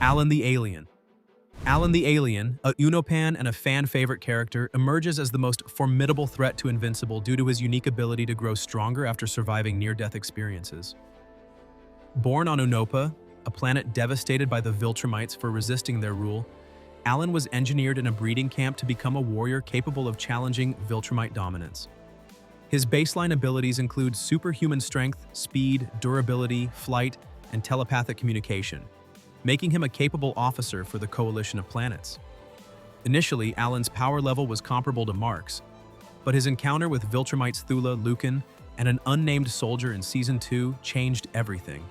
Alan the Alien. Alan the Alien, a Unopan and a fan-favorite character, emerges as the most formidable threat to Invincible due to his unique ability to grow stronger after surviving near-death experiences. Born on Unopa, a planet devastated by the Viltrumites for resisting their rule, Alan was engineered in a breeding camp to become a warrior capable of challenging Viltrumite dominance. His baseline abilities include superhuman strength, speed, durability, flight, and telepathic communication, making him a capable officer for the coalition of planets. Initially, Alan's power level was comparable to Mark's, but his encounter with Viltrumites Thula, Lucan, and an unnamed soldier in Season 2 changed everything.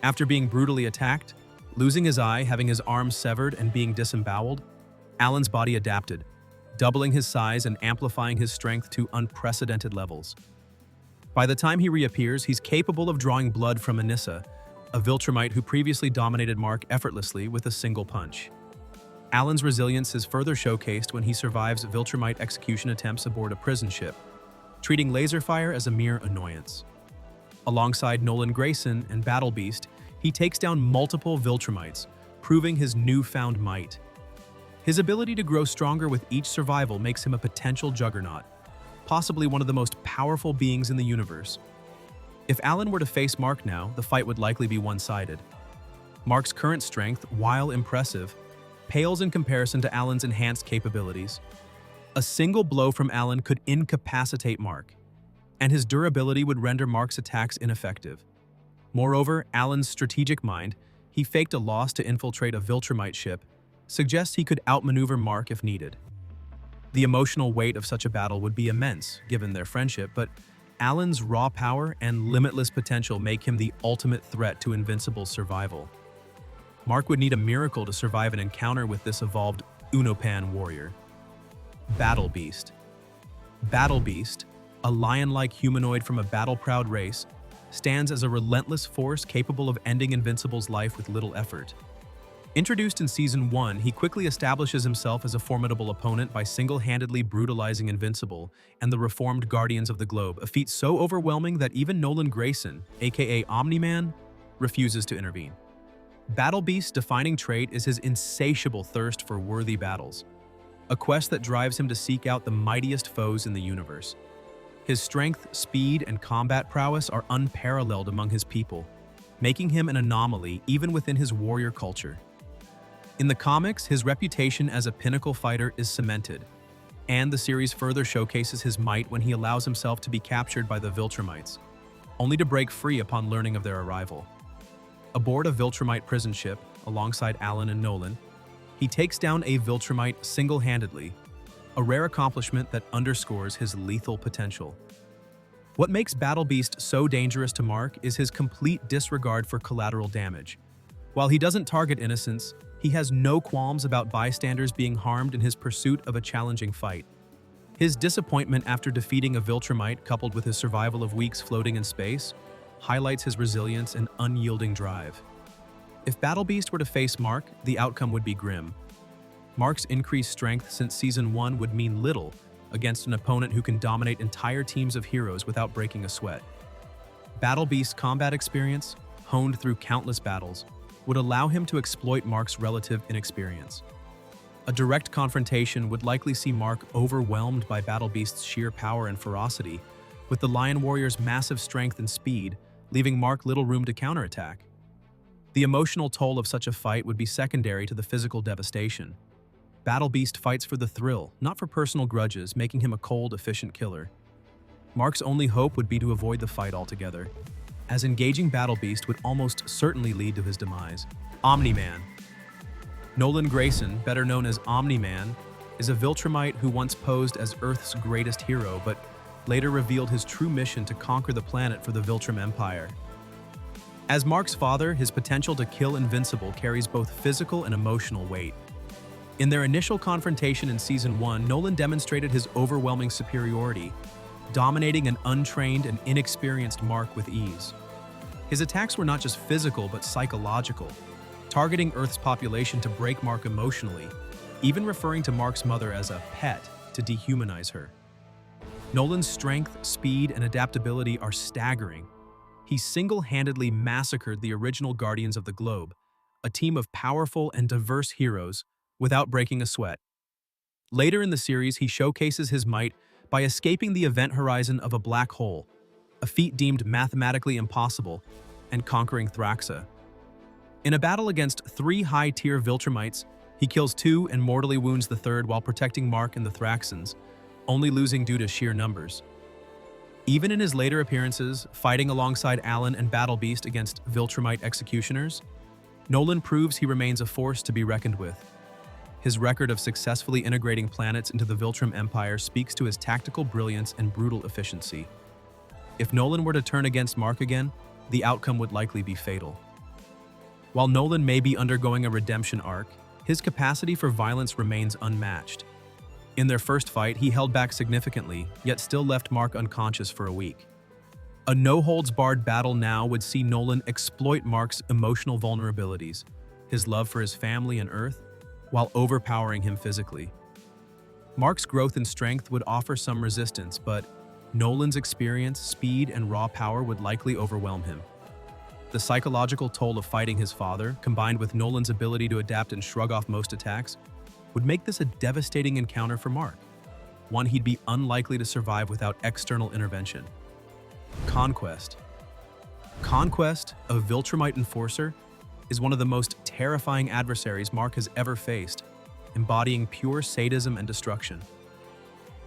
After being brutally attacked, losing his eye, having his arms severed, and being disemboweled, Alan's body adapted, doubling his size and amplifying his strength to unprecedented levels. By the time he reappears, he's capable of drawing blood from Anissa, a Viltrumite who previously dominated Mark effortlessly with a single punch. Alan's resilience is further showcased when he survives Viltrumite execution attempts aboard a prison ship, treating laser fire as a mere annoyance. Alongside Nolan Grayson and Battle Beast, he takes down multiple Viltrumites, proving his newfound might. His ability to grow stronger with each survival makes him a potential juggernaut, possibly one of the most powerful beings in the universe. If Alan were to face Mark now, the fight would likely be one-sided. Mark's current strength, while impressive, pales in comparison to Alan's enhanced capabilities. A single blow from Alan could incapacitate Mark, and his durability would render Mark's attacks ineffective. Moreover, Alan's strategic mind, he faked a loss to infiltrate a Viltrumite ship, suggests he could outmaneuver Mark if needed. The emotional weight of such a battle would be immense, given their friendship, but Alan's raw power and limitless potential make him the ultimate threat to Invincible's survival. Mark would need a miracle to survive an encounter with this evolved Unopan warrior. Battle Beast. Battle Beast, a lion-like humanoid from a battle-proud race, stands as a relentless force capable of ending Invincible's life with little effort. Introduced in Season 1, he quickly establishes himself as a formidable opponent by single-handedly brutalizing Invincible and the reformed Guardians of the Globe, a feat so overwhelming that even Nolan Grayson, aka Omni-Man, refuses to intervene. Battle Beast's defining trait is his insatiable thirst for worthy battles, a quest that drives him to seek out the mightiest foes in the universe. His strength, speed, and combat prowess are unparalleled among his people, making him an anomaly even within his warrior culture. In the comics, his reputation as a pinnacle fighter is cemented, and the series further showcases his might when he allows himself to be captured by the Viltrumites, only to break free upon learning of their arrival. Aboard a Viltrumite prison ship, alongside Alan and Nolan, he takes down a Viltrumite single-handedly, a rare accomplishment that underscores his lethal potential. What makes Battle Beast so dangerous to Mark is his complete disregard for collateral damage. While he doesn't target innocents, he has no qualms about bystanders being harmed in his pursuit of a challenging fight. His disappointment after defeating a Viltrumite, coupled with his survival of weeks floating in space, highlights his resilience and unyielding drive. If Battle Beast were to face Mark, the outcome would be grim. Mark's increased strength since Season 1 would mean little against an opponent who can dominate entire teams of heroes without breaking a sweat. Battle Beast's combat experience, honed through countless battles, would allow him to exploit Mark's relative inexperience. A direct confrontation would likely see Mark overwhelmed by Battle Beast's sheer power and ferocity, with the Lion Warrior's massive strength and speed, leaving Mark little room to counterattack. The emotional toll of such a fight would be secondary to the physical devastation. Battle Beast fights for the thrill, not for personal grudges, making him a cold, efficient killer. Mark's only hope would be to avoid the fight altogether, as engaging Battle Beast would almost certainly lead to his demise. Omni-Man. Nolan Grayson, better known as Omni-Man, is a Viltrumite who once posed as Earth's greatest hero, but later revealed his true mission to conquer the planet for the Viltrum Empire. As Mark's father, his potential to kill Invincible carries both physical and emotional weight. In their initial confrontation in Season 1, Nolan demonstrated his overwhelming superiority, dominating an untrained and inexperienced Mark with ease. His attacks were not just physical but psychological, targeting Earth's population to break Mark emotionally, even referring to Mark's mother as a pet to dehumanize her. Nolan's strength, speed, and adaptability are staggering. He single-handedly massacred the original Guardians of the Globe, a team of powerful and diverse heroes, without breaking a sweat. Later in the series, he showcases his might by escaping the event horizon of a black hole, a feat deemed mathematically impossible, and conquering Thraxa. In a battle against 3 high-tier Viltrumites, he kills 2 and mortally wounds the 3rd while protecting Mark and the Thraxans, only losing due to sheer numbers. Even in his later appearances, fighting alongside Alan and Battle Beast against Viltrumite executioners, Nolan proves he remains a force to be reckoned with. His record of successfully integrating planets into the Viltrum Empire speaks to his tactical brilliance and brutal efficiency. If Nolan were to turn against Mark again, the outcome would likely be fatal. While Nolan may be undergoing a redemption arc, his capacity for violence remains unmatched. In their first fight, he held back significantly, yet still left Mark unconscious for a week. A no-holds-barred battle now would see Nolan exploit Mark's emotional vulnerabilities, his love for his family and Earth, while overpowering him physically. Mark's growth and strength would offer some resistance, but Nolan's experience, speed, and raw power would likely overwhelm him. The psychological toll of fighting his father, combined with Nolan's ability to adapt and shrug off most attacks, would make this a devastating encounter for Mark, one he'd be unlikely to survive without external intervention. Conquest. Conquest, a Viltrumite enforcer, is one of the most terrifying adversaries Mark has ever faced, embodying pure sadism and destruction.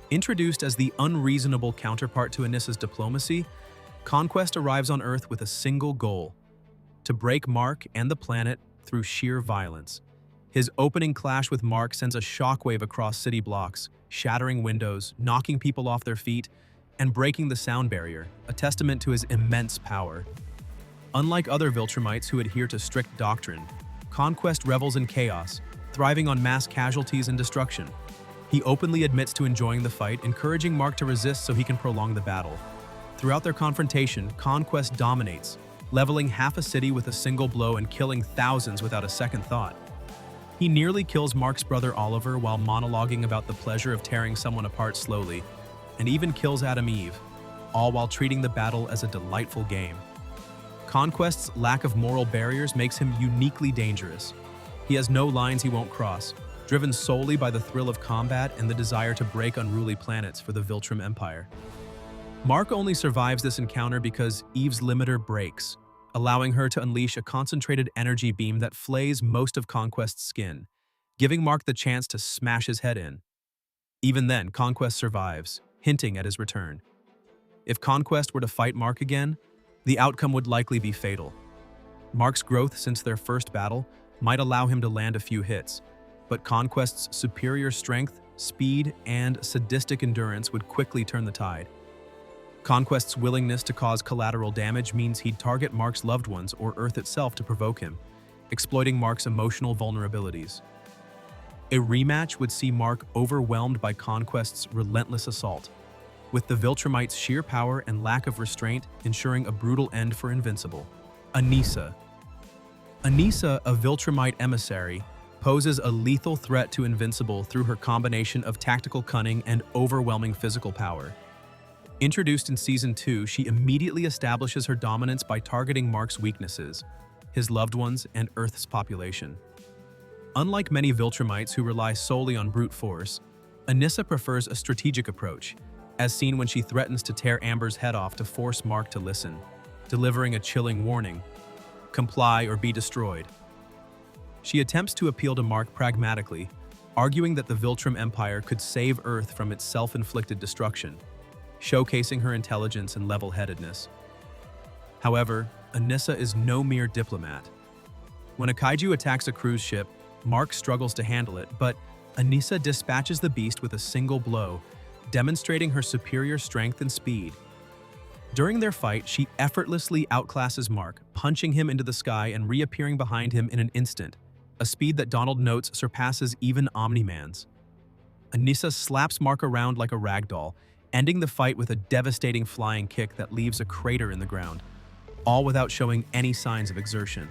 Introduced as the unreasonable counterpart to Anissa's diplomacy, Conquest arrives on Earth with a single goal: to break Mark and the planet through sheer violence. His opening clash with Mark sends a shockwave across city blocks, shattering windows, knocking people off their feet, and breaking the sound barrier, a testament to his immense power. Unlike other Viltrumites who adhere to strict doctrine, Conquest revels in chaos, thriving on mass casualties and destruction. He openly admits to enjoying the fight, encouraging Mark to resist so he can prolong the battle. Throughout their confrontation, Conquest dominates, leveling half a city with a single blow and killing thousands without a second thought. He nearly kills Mark's brother Oliver while monologuing about the pleasure of tearing someone apart slowly, and even kills Adam Eve, all while treating the battle as a delightful game. Conquest's lack of moral barriers makes him uniquely dangerous. He has no lines he won't cross, driven solely by the thrill of combat and the desire to break unruly planets for the Viltrum Empire. Mark only survives this encounter because Eve's limiter breaks, allowing her to unleash a concentrated energy beam that flays most of Conquest's skin, giving Mark the chance to smash his head in. Even then, Conquest survives, hinting at his return. If Conquest were to fight Mark again, the outcome would likely be fatal. Mark's growth since their first battle might allow him to land a few hits, but Conquest's superior strength, speed, and sadistic endurance would quickly turn the tide. Conquest's willingness to cause collateral damage means he'd target Mark's loved ones or Earth itself to provoke him, exploiting Mark's emotional vulnerabilities. A rematch would see Mark overwhelmed by Conquest's relentless assault, with the Viltrumites' sheer power and lack of restraint ensuring a brutal end for Invincible. Anissa. Anissa, a Viltrumite emissary, poses a lethal threat to Invincible through her combination of tactical cunning and overwhelming physical power. Introduced in Season 2, she immediately establishes her dominance by targeting Mark's weaknesses, his loved ones, and Earth's population. Unlike many Viltrumites who rely solely on brute force, Anissa prefers a strategic approach, as seen when she threatens to tear Amber's head off to force Mark to listen, delivering a chilling warning: comply or be destroyed. She attempts to appeal to Mark pragmatically, arguing that the Viltrum Empire could save Earth from its self-inflicted destruction, showcasing her intelligence and level-headedness. However, Anissa is no mere diplomat. When a kaiju attacks a cruise ship, Mark struggles to handle it, but Anissa dispatches the beast with a single blow, demonstrating her superior strength and speed. During their fight, she effortlessly outclasses Mark, punching him into the sky and reappearing behind him in an instant, a speed that Donald notes surpasses even Omni-Man's. Anissa slaps Mark around like a ragdoll, ending the fight with a devastating flying kick that leaves a crater in the ground, all without showing any signs of exertion.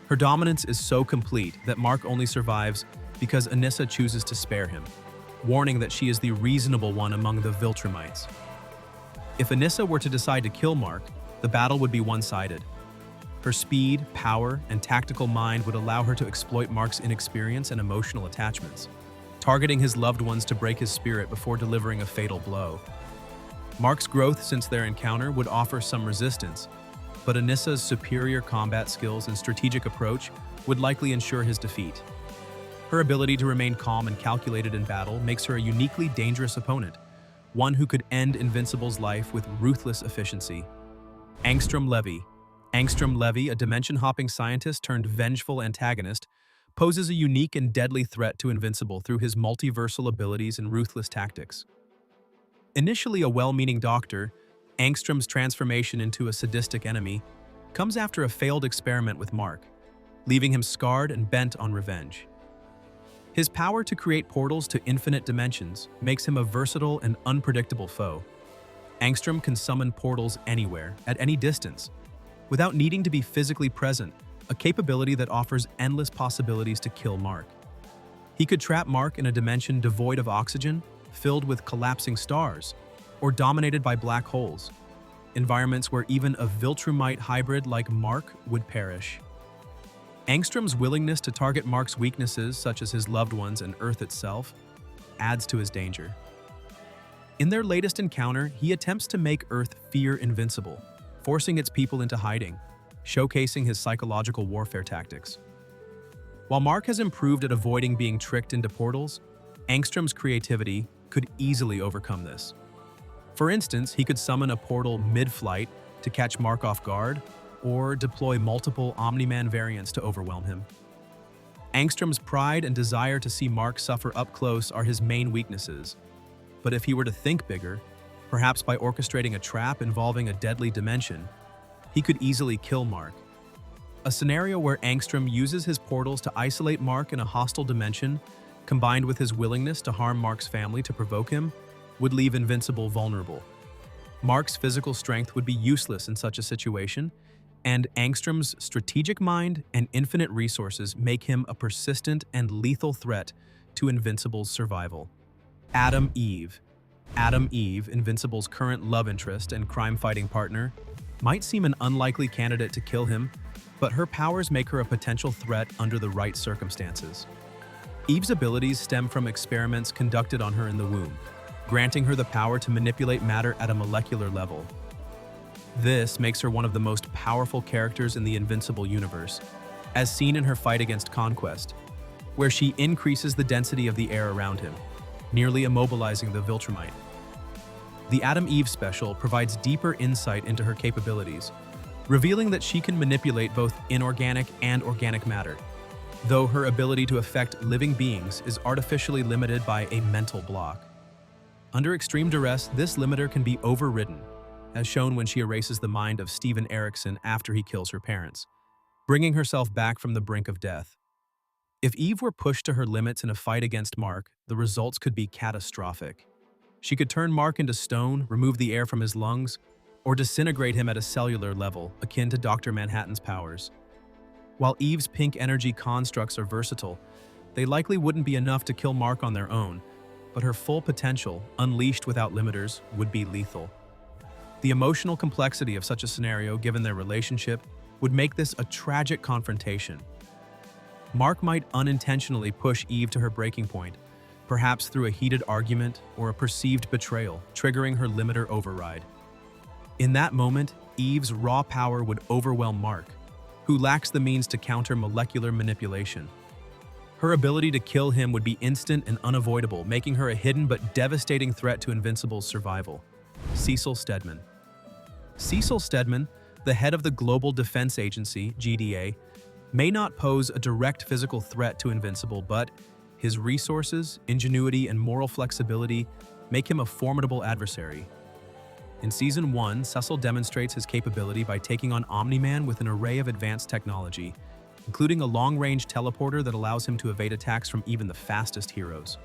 Her dominance is so complete that Mark only survives because Anissa chooses to spare him, warning that she is the reasonable one among the Viltrumites. If Anissa were to decide to kill Mark, the battle would be one-sided. Her speed, power, and tactical mind would allow her to exploit Mark's inexperience and emotional attachments, targeting his loved ones to break his spirit before delivering a fatal blow. Mark's growth since their encounter would offer some resistance, but Anissa's superior combat skills and strategic approach would likely ensure his defeat. Her ability to remain calm and calculated in battle makes her a uniquely dangerous opponent, one who could end Invincible's life with ruthless efficiency. Angstrom Levy. Angstrom Levy, a dimension-hopping scientist turned vengeful antagonist, poses a unique and deadly threat to Invincible through his multiversal abilities and ruthless tactics. Initially a well-meaning doctor, Angstrom's transformation into a sadistic enemy comes after a failed experiment with Mark, leaving him scarred and bent on revenge. His power to create portals to infinite dimensions makes him a versatile and unpredictable foe. Angstrom can summon portals anywhere, at any distance, without needing to be physically present, a capability that offers endless possibilities to kill Mark. He could trap Mark in a dimension devoid of oxygen, filled with collapsing stars, or dominated by black holes, environments where even a Viltrumite hybrid like Mark would perish. Angstrom's willingness to target Mark's weaknesses, such as his loved ones and Earth itself, adds to his danger. In their latest encounter, he attempts to make Earth fear Invincible, forcing its people into hiding, showcasing his psychological warfare tactics. While Mark has improved at avoiding being tricked into portals, Angstrom's creativity could easily overcome this. For instance, he could summon a portal mid-flight to catch Mark off guard, or deploy multiple Omni-Man variants to overwhelm him. Angstrom's pride and desire to see Mark suffer up close are his main weaknesses, but if he were to think bigger, perhaps by orchestrating a trap involving a deadly dimension, he could easily kill Mark. A scenario where Angstrom uses his portals to isolate Mark in a hostile dimension, combined with his willingness to harm Mark's family to provoke him, would leave Invincible vulnerable. Mark's physical strength would be useless in such a situation, and Angstrom's strategic mind and infinite resources make him a persistent and lethal threat to Invincible's survival. Adam Eve. Adam Eve, Invincible's current love interest and crime-fighting partner, might seem an unlikely candidate to kill him, but her powers make her a potential threat under the right circumstances. Eve's abilities stem from experiments conducted on her in the womb, granting her the power to manipulate matter at a molecular level. This makes her one of the most powerful characters in the Invincible universe, as seen in her fight against Conquest, where she increases the density of the air around him, nearly immobilizing the Viltrumite. The Adam Eve special provides deeper insight into her capabilities, revealing that she can manipulate both inorganic and organic matter, though her ability to affect living beings is artificially limited by a mental block. Under extreme duress, this limiter can be overridden, as shown when she erases the mind of Steven Erickson after he kills her parents, bringing herself back from the brink of death. If Eve were pushed to her limits in a fight against Mark, the results could be catastrophic. She could turn Mark into stone, remove the air from his lungs, or disintegrate him at a cellular level, akin to Dr. Manhattan's powers. While Eve's pink energy constructs are versatile, they likely wouldn't be enough to kill Mark on their own, but her full potential, unleashed without limiters, would be lethal. The emotional complexity of such a scenario, given their relationship, would make this a tragic confrontation. Mark might unintentionally push Eve to her breaking point, perhaps through a heated argument or a perceived betrayal, triggering her limiter override. In that moment, Eve's raw power would overwhelm Mark, who lacks the means to counter molecular manipulation. Her ability to kill him would be instant and unavoidable, making her a hidden but devastating threat to Invincible's survival. Cecil Stedman. Cecil Stedman, the head of the Global Defense Agency, GDA, may not pose a direct physical threat to Invincible, but his resources, ingenuity, and moral flexibility make him a formidable adversary. In Season 1, Cecil demonstrates his capability by taking on Omni-Man with an array of advanced technology, including a long-range teleporter that allows him to evade attacks from even the fastest heroes.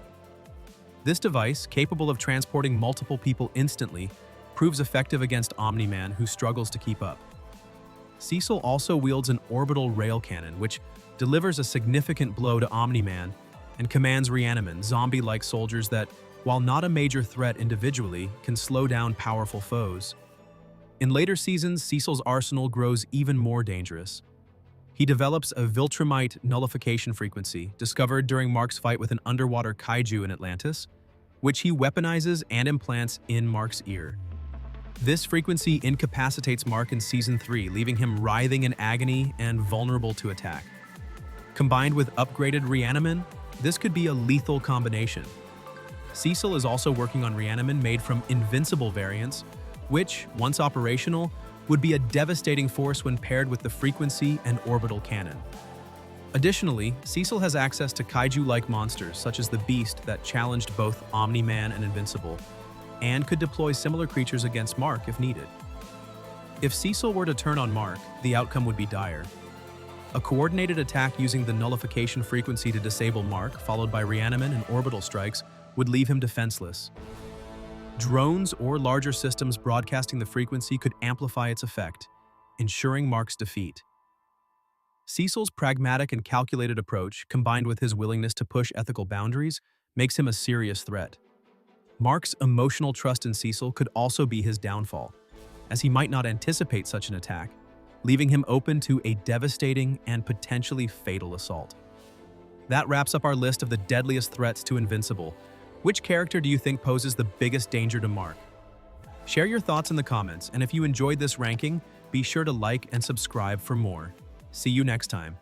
This device, capable of transporting multiple people instantly, proves effective against Omni-Man, who struggles to keep up. Cecil also wields an orbital rail cannon, which delivers a significant blow to Omni-Man and commands Reaniman, zombie-like soldiers that, while not a major threat individually, can slow down powerful foes. In later seasons, Cecil's arsenal grows even more dangerous. He develops a Viltrumite nullification frequency, discovered during Mark's fight with an underwater kaiju in Atlantis, which he weaponizes and implants in Mark's ear. This frequency incapacitates Mark in Season 3, leaving him writhing in agony and vulnerable to attack. Combined with upgraded Reaniman, this could be a lethal combination. Cecil is also working on Reaniman made from Invincible variants, which, once operational, would be a devastating force when paired with the frequency and orbital cannon. Additionally, Cecil has access to kaiju-like monsters such as the Beast that challenged both Omni-Man and Invincible, and could deploy similar creatures against Mark if needed. If Cecil were to turn on Mark, the outcome would be dire. A coordinated attack using the nullification frequency to disable Mark, followed by Reaniman and orbital strikes, would leave him defenseless. Drones or larger systems broadcasting the frequency could amplify its effect, ensuring Mark's defeat. Cecil's pragmatic and calculated approach, combined with his willingness to push ethical boundaries, makes him a serious threat. Mark's emotional trust in Cecil could also be his downfall, as he might not anticipate such an attack, leaving him open to a devastating and potentially fatal assault. That wraps up our list of the deadliest threats to Invincible. Which character do you think poses the biggest danger to Mark? Share your thoughts in the comments, and if you enjoyed this ranking, be sure to like and subscribe for more. See you next time.